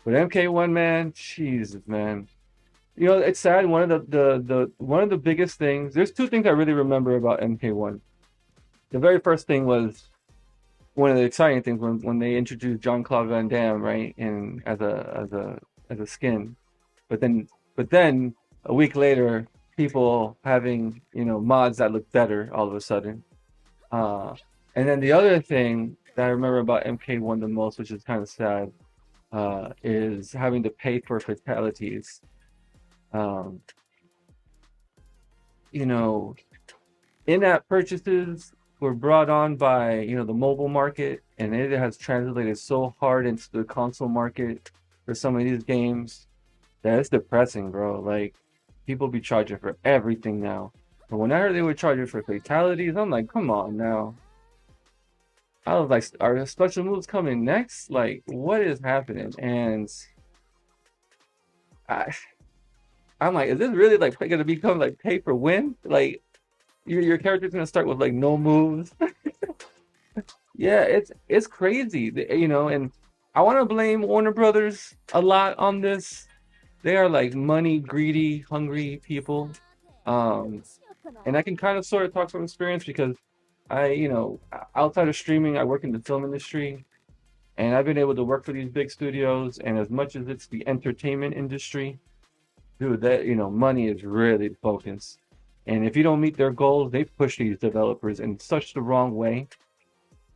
But MK1, man, Jesus, man. You know, it's sad. One of the one of the biggest things. There's two things I really remember about MK1. The very first thing was one of the exciting things when they introduced John Claude Van Damme, right, and as a skin. But then a week later, people having mods that look better all of a sudden. Uh, and then the other thing that I remember about MK1 the most, which is kind of sad, is having to pay for fatalities. Um, you know, in-app purchases were brought on by the mobile market, and it has translated so hard into the console market for some of these games that it's depressing, bro. Like people be charging for everything now. But when I heard they were charging for fatalities, I'm like, come on now. I was like, are special moves coming next? Like, what is happening? And I, I'm like, is this really like gonna become like pay for win? Like your character's gonna start with like no moves. Yeah, it's crazy, and I want to blame Warner Brothers a lot on this. They are like money greedy, hungry people. Um, and I can kind of sort of talk from experience because outside of streaming, I work in the film industry, and I've been able to work for these big studios. And as much as it's the entertainment industry, dude, that money is really the focus. And if you don't meet their goals, they push these developers in such the wrong way.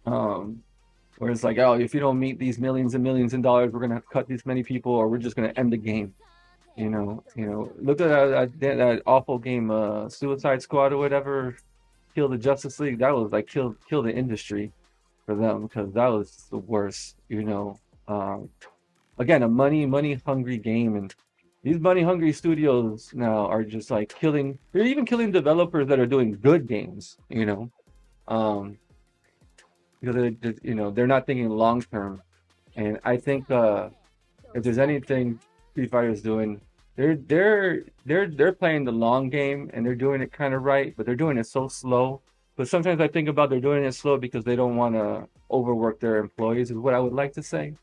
Um, where it's like, oh, if you don't meet these millions and millions in dollars, we're gonna cut these many people, or we're just gonna end the game. Look at that awful game, Suicide Squad or whatever, kill the Justice League. That was like kill the industry for them because that was the worst. Again, a money hungry game, and these money hungry studios now are just like killing. They're even killing developers that are doing good games. Um, because they're not thinking long term. And I think if there's anything Street Fighter is doing, they're playing the long game and they're doing it kind of right, but they're doing it so slow. But sometimes I think about they're doing it slow because they don't want to overwork their employees, is what I would like to say.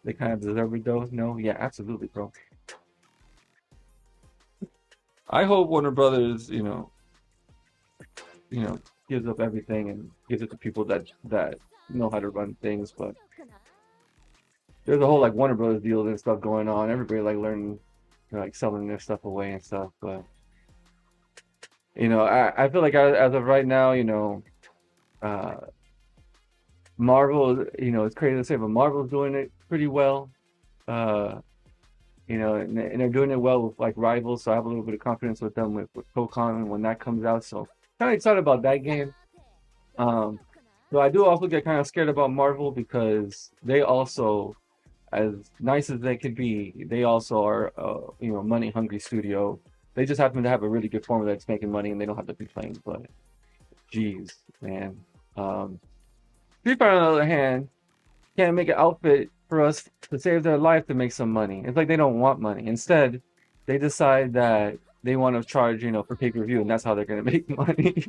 They kind of deserve it though. No, yeah, absolutely, bro. I hope Warner Brothers, gives up everything and gives it to people that know how to run things. But there's a whole like Warner Brothers deals and stuff going on. Everybody like learning, like selling their stuff away and stuff. But I feel like as of right now, uh, Marvel, it's crazy to say, but Marvel's doing it pretty well. Uh, and they're doing it well with like rivals. So I have a little bit of confidence with them with Pokemon when that comes out. So kind of excited about that game. Um, so I do also get kind of scared about Marvel because they also, as nice as they could be, they also are money hungry studio. They just happen to have a really good formula that's making money and they don't have to complain. But geez, man. Um, Street Fighter on the other hand can't make an outfit for us to save their life to make some money. It's like they don't want money. Instead, they decide that they want to charge for pay-per-view and that's how they're gonna make money.